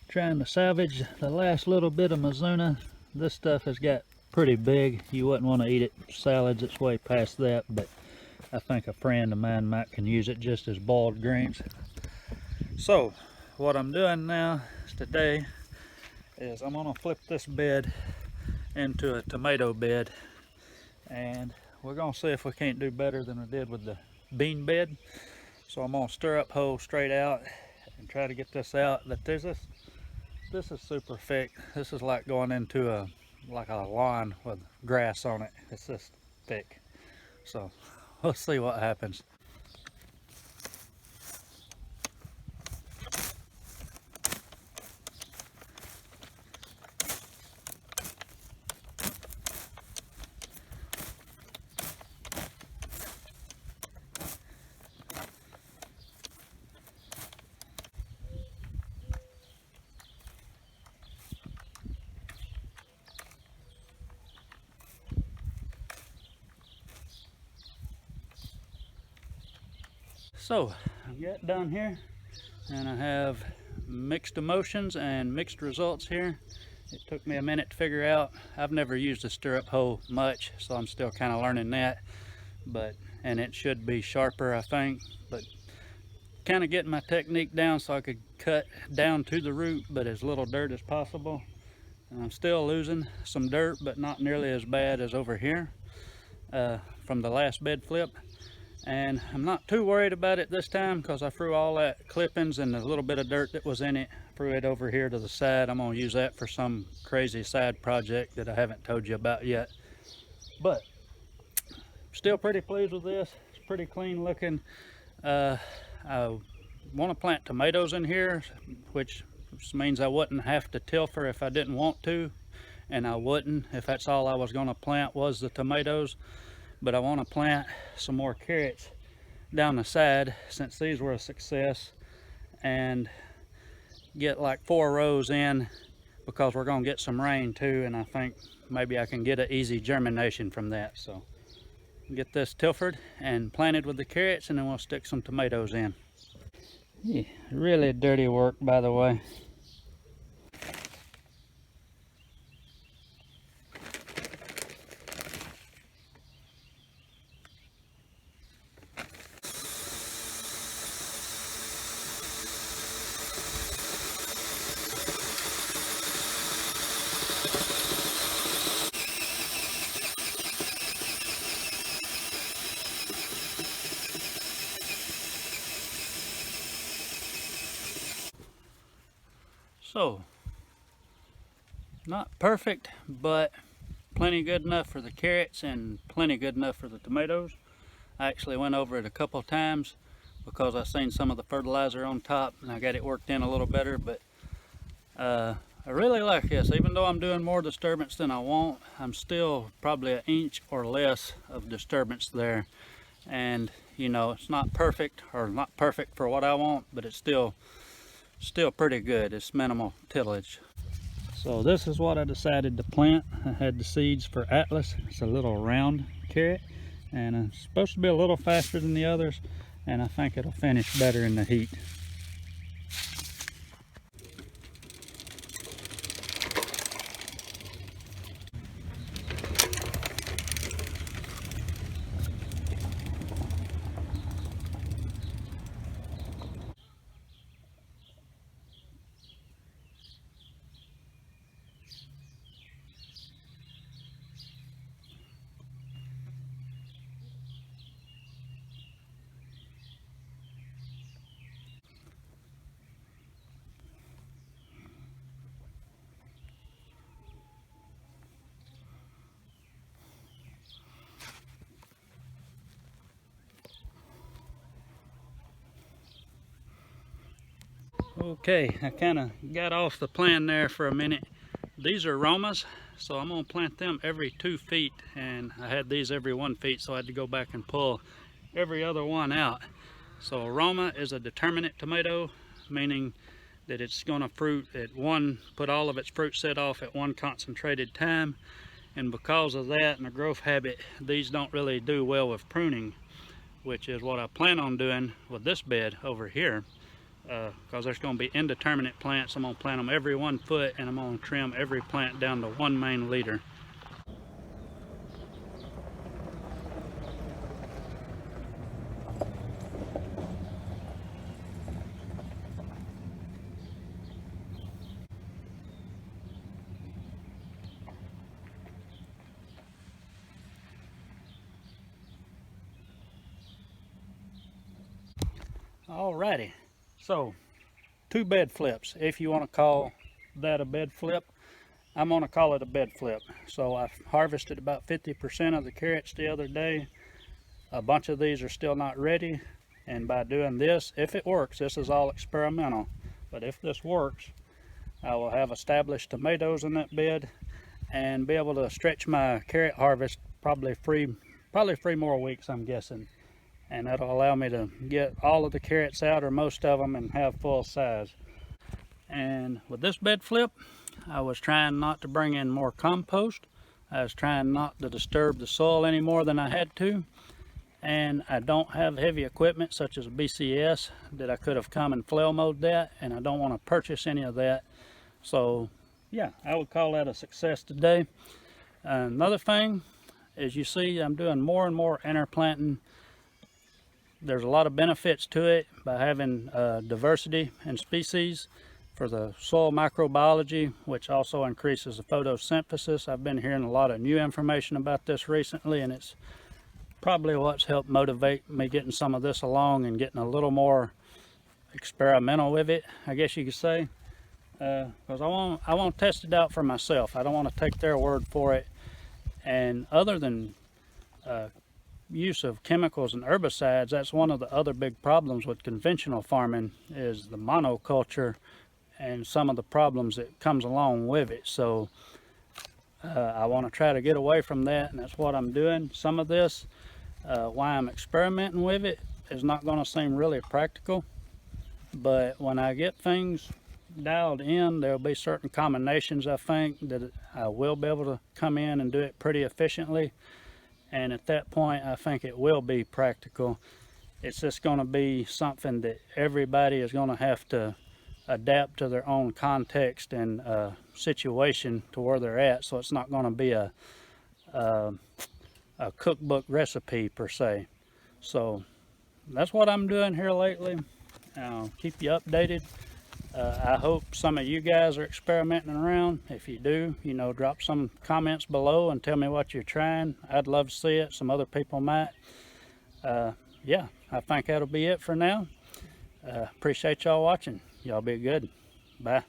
Trying to salvage the last little bit of Mizuna. This stuff has got pretty big. You wouldn't want to eat it salads, it's way past that, but I think a friend of mine might can use it just as boiled greens. So what I'm doing now today is I'm gonna flip this bed into a tomato bed, and we're gonna see if we can't do better than we did with the bean bed. So I'm gonna stir up hole straight out and try to get this out. But this is super thick. This is like going into a lawn with grass on it. It's just thick. So we'll see what happens. So I've got done here, and I have mixed emotions and mixed results here. It took me a minute to figure out. I've never used a stirrup hoe much, so I'm still kind of learning that. And it should be sharper, I think, but kind of getting my technique down so I could cut down to the root, but as little dirt as possible. And I'm still losing some dirt, but not nearly as bad as over here from the last bed flip. And I'm not too worried about it this time because I threw all that clippings and the little bit of dirt that was in it, threw it over here to the side. I'm going to use that for some crazy side project that I haven't told you about yet. But still pretty pleased with this. It's pretty clean looking. I want to plant tomatoes in here, which means I wouldn't have to tilfer if I didn't want to, and I wouldn't if that's all I was going to plant was the tomatoes. But I want to plant some more carrots down the side since these were a success, and get like 4 rows in because we're going to get some rain too, and I think maybe I can get an easy germination from that. So get this tilfered and planted with the carrots, and then we'll stick some tomatoes in. Yeah, really dirty work, by the way. So, not perfect, but plenty good enough for the carrots and plenty good enough for the tomatoes. I actually went over it a couple times because I seen some of the fertilizer on top and I got it worked in a little better. But I really like this. Even though I'm doing more disturbance than I want, I'm still probably an inch or less of disturbance there. And you know, it's not perfect, or not perfect for what I want, but it's still pretty good. It's minimal tillage. So this is what I decided to plant. I had the seeds for Atlas. It's a little round carrot, and it's supposed to be a little faster than the others, and I think it'll finish better in the heat. Okay, I kind of got off the plan there for a minute. These are Romas, so I'm going to plant them every 2 feet, and I had these every 1 feet, so I had to go back and pull every other one out. So a Roma is a determinate tomato, meaning that it's going to fruit at put all of its fruit set off at one concentrated time, and because of that and the growth habit, these don't really do well with pruning, which is what I plan on doing with this bed over here. because there's going to be indeterminate plants. I'm going to plant them every 1 foot, and I'm going to trim every plant down to 1 main leader. Alrighty, so 2 bed flips, if you want to call that a bed flip. I'm going to call it a bed flip. So I harvested about 50% of the carrots the other day. A bunch of these are still not ready, and by doing this, if it works, this is all experimental, but if this works, I will have established tomatoes in that bed and be able to stretch my carrot harvest probably 3 more weeks, I'm guessing. And that'll allow me to get all of the carrots out, or most of them, and have full size. And with this bed flip, I was trying not to bring in more compost. I was trying not to disturb the soil any more than I had to. And I don't have heavy equipment such as a BCS that I could have come and flail mowed that, and I don't want to purchase any of that. So yeah, I would call that a success today. Another thing, as you see, I'm doing more and more interplanting. There's a lot of benefits to it by having diversity in species for the soil microbiology, which also increases the photosynthesis. I've been hearing a lot of new information about this recently, and it's probably what's helped motivate me getting some of this along and getting a little more experimental with it, I guess you could say, because I want to test it out for myself. I don't want to take their word for it. And other than use of chemicals and herbicides, that's one of the other big problems with conventional farming, is the monoculture and some of the problems that comes along with it. So I want to try to get away from that, and that's what I'm doing. Some of this, why I'm experimenting with it, is not going to seem really practical, but when I get things dialed in, there'll be certain combinations, I think, that I will be able to come in and do it pretty efficiently. And at that point, I think it will be practical. It's just going to be something that everybody is going to have to adapt to their own context and situation to where they're at. So it's not going to be a cookbook recipe per se. So that's what I'm doing here lately. I'll keep you updated. I hope some of you guys are experimenting around. If you do, drop some comments below and tell me what you're trying. I'd love to see it. Some other people might. Yeah, I think that'll be it for now. Appreciate y'all watching. Y'all be good. Bye.